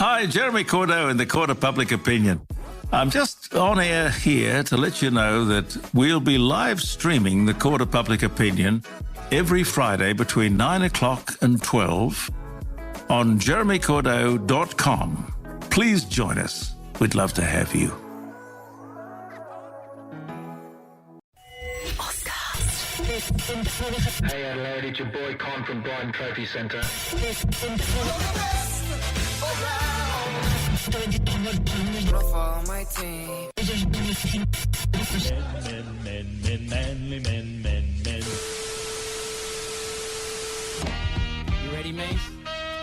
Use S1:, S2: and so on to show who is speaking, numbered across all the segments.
S1: Hi, Jeremy Cordeaux in the Court of Public Opinion. I'm just on air here to let you know that we'll be live streaming the Court of Public Opinion every Friday between 9 o'clock and 12 on jeremycordeaux.com. Please join us. We'd love to have you.
S2: Hey Adelaide, it's your boy Con from Brighton Trophy Centre.
S3: Men. You ready, mate?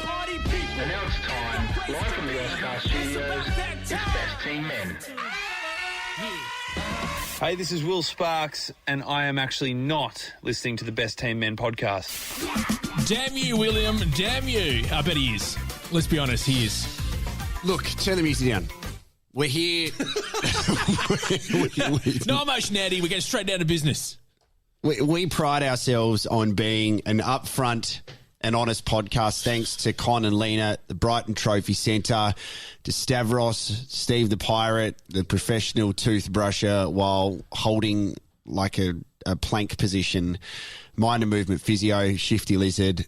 S3: Party people!
S2: And now it's time, live from the Oscar Studios, it's Best Team Men.
S4: Hey, this is Will Sparks, and I am actually not listening to the Best Team Men podcast.
S5: Damn you, William. Damn you. I bet he is. Let's be honest, he is.
S6: Look, turn the music down. We're here.
S5: No emotion, Andy. We're getting straight down to business.
S6: We pride ourselves on being an upfront and honest podcast, thanks to Con and Lena, the Brighton Trophy Centre, to Stavros, Steve the Pirate, the professional toothbrusher, while holding like a plank position, mind and movement physio, Shifty Lizard.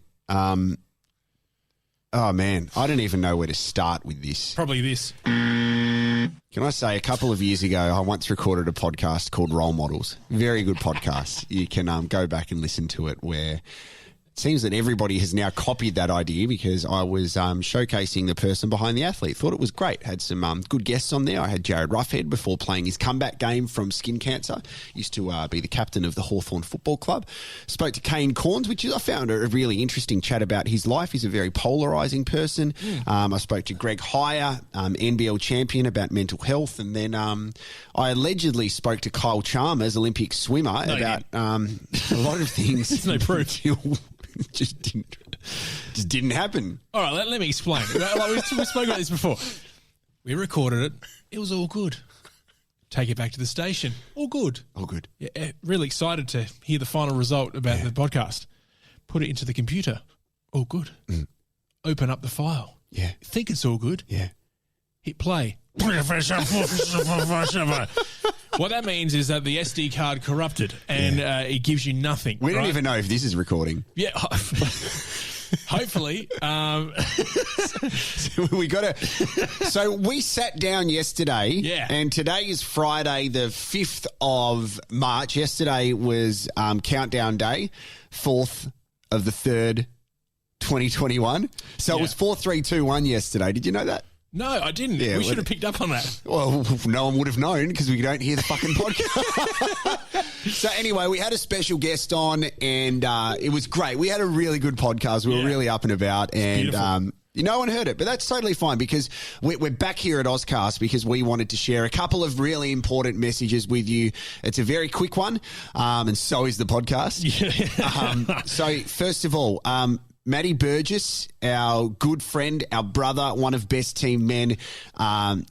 S6: Oh, man, I don't even know where to start with this.
S5: Probably this.
S6: Can I say, a couple of years ago, I once recorded a podcast called Role Models. Very good podcast. You can go back and listen to it, where it seems that everybody has now copied that idea, because I was showcasing the person behind the athlete. Thought it was great. Had some good guests on there. I had Jared Roughhead before playing his comeback game from skin cancer. Used to be the captain of the Hawthorn Football Club. Spoke to Kane Corns, which I found a really interesting chat about his life. He's a very polarising person. I spoke to Greg Heyer, NBL champion, about mental health. And then I allegedly spoke to Kyle Chalmers, Olympic swimmer, about a lot of things.
S5: There's no proof.
S6: Just didn't happen.
S5: All right, let me explain. We spoke about this before. We recorded it. It was all good. Take it back to the station. All good.
S6: All good.
S5: Yeah, really excited to hear the final result about the podcast. Put it into the computer. All good. Open up the file.
S6: Yeah.
S5: Think it's all good.
S6: Yeah.
S5: Hit play. What that means is that the SD card corrupted, and it gives you nothing.
S6: We don't
S5: right?
S6: even know if this is recording.
S5: Yeah. Hopefully.
S6: So we sat down yesterday, and today is Friday, the 5th of March. Yesterday was countdown day, 4th of the 3rd, 2021. So it was 4, 3, 2, 1 yesterday. Did you know that?
S5: No, I didn't.
S6: Yeah,
S5: we should have picked up on that.
S6: Well, no one would have known, because we don't hear the fucking podcast. So anyway, we had a special guest on, and it was great. We had a really good podcast. We were really up and about, and no one heard it, but that's totally fine, because we're back here at Ozcast because we wanted to share a couple of really important messages with you. It's a very quick one, and so is the podcast. So first of all, Matty Burgess, our good friend, our brother, one of Best Team Men.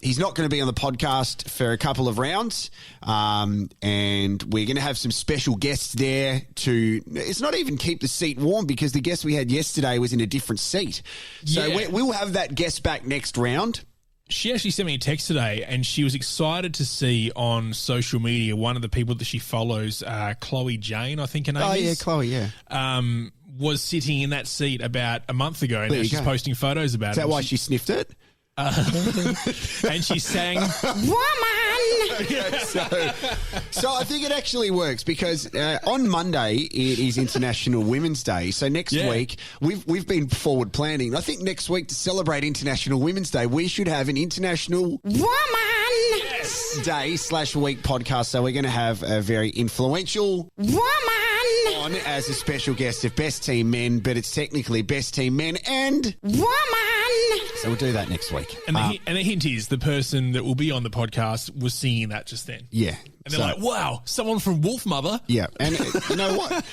S6: He's not going to be on the podcast for a couple of rounds, and we're going to have some special guests there to, it's not even keep the seat warm, because the guest we had yesterday was in a different seat. So we'll have that guest back next round.
S5: She actually sent me a text today, and she was excited to see on social media one of the people that she follows, Chloe Jane, I think her name is.
S6: Oh, yeah, Chloe,
S5: was sitting in that seat about a month ago, and now she's posting photos about it.
S6: Is that why she sniffed it?
S5: And she sang
S6: Woman! So I think it actually works, because on Monday it is International Women's Day. So next week we've been forward planning. I think next week, to celebrate International Women's Day, we should have an International Woman Day/week podcast. So we're going to have a very influential woman on as a special guest of Best Team Men, but it's technically Best Team Men and woman. So we'll do that next week.
S5: And the hint is the person that will be on the podcast was singing that just then.
S6: Yeah.
S5: And they're like, wow, someone from Wolf Mother.
S6: Yeah. And you know what?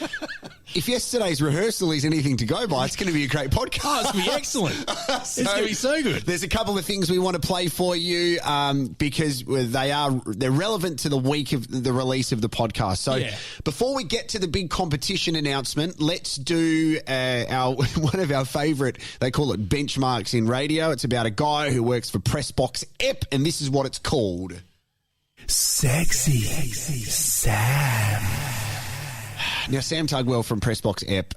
S6: If yesterday's rehearsal is anything to go by, it's going to be a great podcast.
S5: Oh, it's going to be excellent. It's going to be so good.
S6: There's a couple of things we want to play for you because they're relevant to the week of the release of the podcast. So before we get to the big competition announcement, let's do one of our favourite, they call it benchmarks in radio. It's about a guy who works for Pressbox EP, and this is what it's called.
S7: Sexy Sam.
S6: Now, Sam Tugwell from Pressbox EP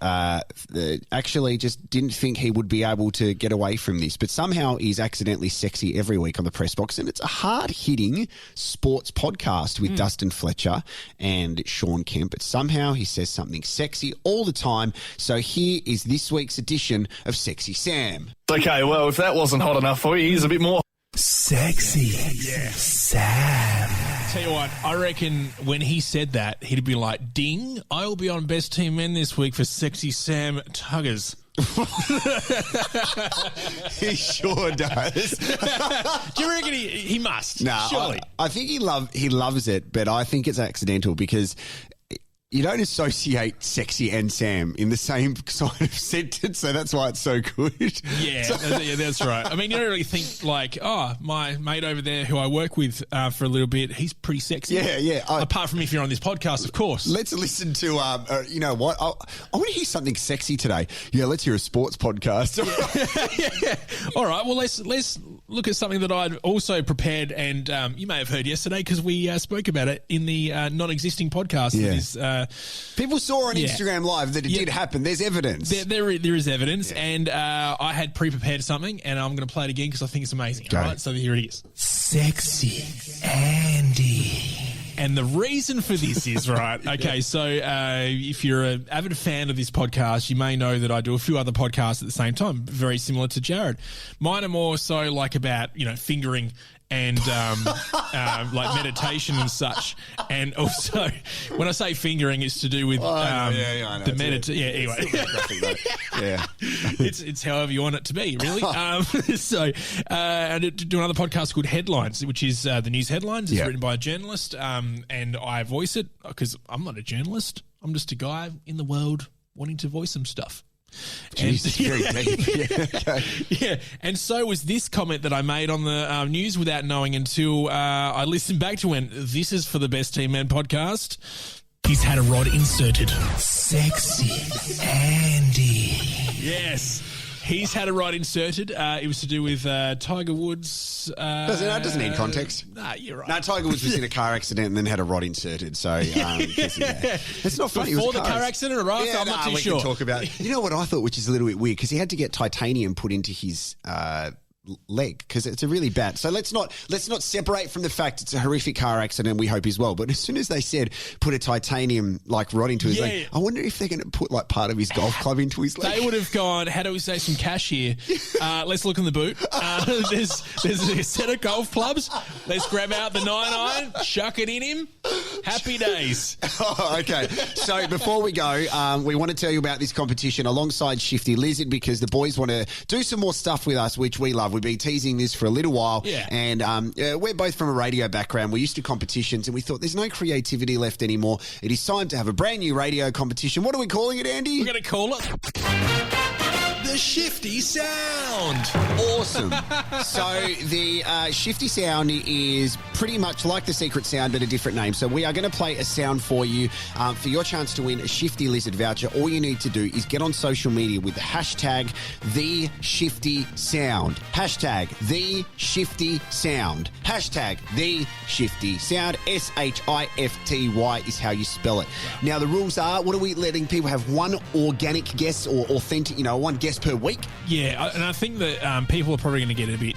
S6: actually just didn't think he would be able to get away from this, but somehow he's accidentally sexy every week on the Pressbox, and it's a hard-hitting sports podcast with Dustin Fletcher and Sean Kemp, but somehow he says something sexy all the time. So here is this week's edition of Sexy Sam.
S8: Okay, well, if that wasn't hot enough for you, here's a bit more.
S7: Sexy Sam.
S5: Tell you what, I reckon when he said that, he'd be like, ding, I'll be on Best Team Men this week for Sexy Sam Tuggers.
S6: He sure does.
S5: Do you reckon he must?
S6: No,
S5: surely.
S6: I think he loves it, but I think it's accidental because you don't associate sexy and Sam in the same kind of sentence, so that's why it's so good.
S5: Yeah, that's right. I mean, you don't really think like, oh, my mate over there who I work with for a little bit, he's pretty sexy.
S6: Yeah.
S5: Apart from if you're on this podcast, of course.
S6: Let's listen to, you know what? I want to hear something sexy today. Yeah, let's hear a sports podcast.
S5: Yeah. All right, well, let's look at something that I'd also prepared, and you may have heard yesterday because we spoke about it in the non-existing podcast.
S6: Yeah.
S5: That is,
S6: people saw on Instagram Live that it did happen. There's evidence.
S5: There is evidence, and I had pre-prepared something, and I'm going to play it again because I think it's amazing. All right, so here it is.
S7: Sexy Andy.
S5: And the reason for this is, right, okay, so if you're an avid fan of this podcast, you may know that I do a few other podcasts at the same time, very similar to Jared. Mine are more so like about, fingering and like meditation and such. And also, when I say fingering, it's to do with the meditation. Yeah, anyway.
S6: Yeah.
S5: It's however you want it to be, really. And do another podcast called Headlines, which is the news headlines. It's written by a journalist, and I voice it because I'm not a journalist. I'm just a guy in the world wanting to voice some stuff.
S6: Jeez, very deep.
S5: Yeah, and so was this comment that I made on the news without knowing until I listened back to when this is for the Best Team Man podcast. He's had a rod inserted.
S7: Sexy Andy.
S5: Yes. He's had a rod inserted. It was to do with Tiger Woods.
S6: Doesn't need context.
S5: Nah, you're right.
S6: No, Tiger Woods was in a car accident and then had a rod inserted. So it's not funny.
S5: Before the car accident or after? I'm not too sure.
S6: We can talk about it. You know what I thought, which is a little bit weird, because he had to get titanium put into his leg because it's a really bad. So let's not separate from the fact it's a horrific car accident. We hope he's well. But as soon as they said put a titanium rod into his leg, I wonder if they're going to put part of his golf club into his leg.
S5: They would have gone, how do we save some cash here? Let's look in the boot. There's a set of golf clubs. Let's grab out the 9-iron, chuck it in him. Happy days.
S6: Oh, okay. So before we go, we want to tell you about this competition alongside Shifty Lizard because the boys want to do some more stuff with us, which we love. We've been teasing this for a little while, and we're both from a radio background. We're used to competitions, and we thought there's no creativity left anymore. It is time to have a brand new radio competition. What are we calling it, Andy?
S5: We're going to call it the Shifty Sound.
S6: Awesome. So the Shifty Sound is pretty much like the Secret Sound, but a different name. So we are going to play a sound for you for your chance to win a Shifty Lizard voucher. All you need to do is get on social media with the hashtag #TheShiftySound. Hashtag #TheShiftySound. Hashtag #TheShiftySound. SHIFTY is how you spell it. Wow. Now, the rules are, what are we letting people have? One organic guess or authentic, one guess per week?
S5: Yeah, and I think that people are probably going to get a bit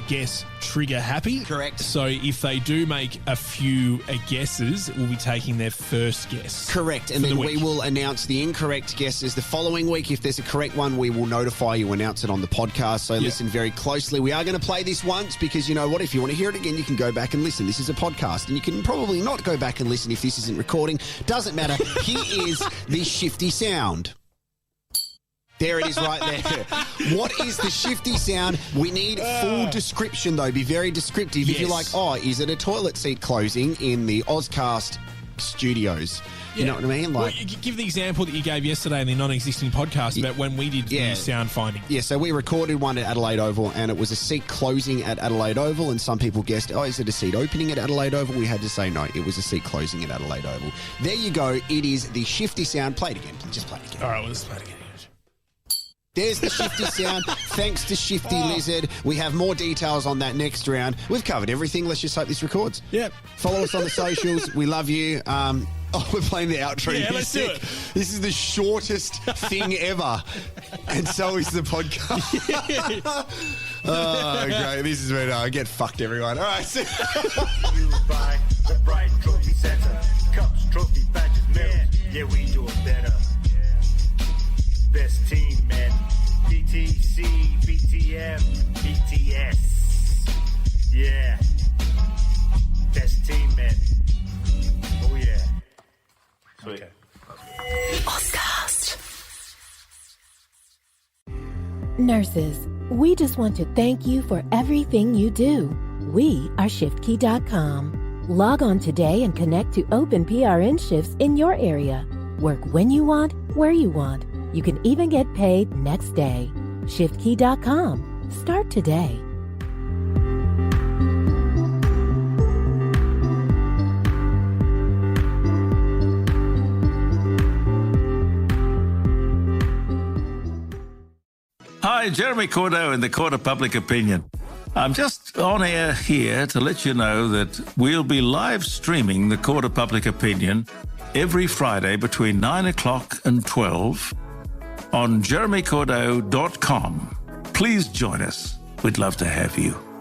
S5: guess trigger happy.
S6: Correct.
S5: So if they do make a few guesses, we'll be taking their first guess.
S6: Correct. And then we will announce the incorrect guesses the following week. If there's a correct one, we will notify you, announce it on the podcast. So listen very closely. We are going to play this once because you know what? If you want to hear it again, you can go back and listen. This is a podcast and you can probably not go back and listen if this isn't recording. Doesn't matter. Here is the Shifty Sound. There it is right there. What is the Shifty Sound? We need full description, though. Be very descriptive. If you're like, is it a toilet seat closing in the Ozcast studios. You know what I mean? Like,
S5: well, give the example that you gave yesterday in the non-existing podcast about when we did the sound finding.
S6: Yeah, so we recorded one at Adelaide Oval, and it was a seat closing at Adelaide Oval, and some people guessed, oh, is it a seat opening at Adelaide Oval? We had to say no, it was a seat closing at Adelaide Oval. There you go. It is the Shifty sound. Play it again. Just play it again.
S5: All right, well, let's play it again.
S6: There's the Shifty sound. Thanks to Shifty Lizard. We have more details on that next round. We've covered everything. Let's just hope this records.
S5: Yep.
S6: Follow us on the socials. We love you. We're playing the outro.
S5: Yeah, let's do it.
S6: This is the shortest thing ever. And so is the podcast. Oh, great. This is where I get fucked, everyone. All right.
S9: You buy the Bright Trophy Center. Cups, trophy, badges, medals. Yeah, we do it better. Best team, man. BTC, BTM, BTS. Yeah. Best team, man. Oh, yeah. Sweet.
S10: Nurses, we just want to thank you for everything you do. We are ShiftKey.com. Log on today and connect to open PRN shifts in your area. Work when you want, where you want. You can even get paid next day. ShiftKey.com. Start today.
S1: Hi, Jeremy Cordo in the Court of Public Opinion. I'm just on air here to let you know that we'll be live streaming the Court of Public Opinion every Friday between 9 o'clock and 12 on jeremycordo.com. Please join us. We'd love to have you.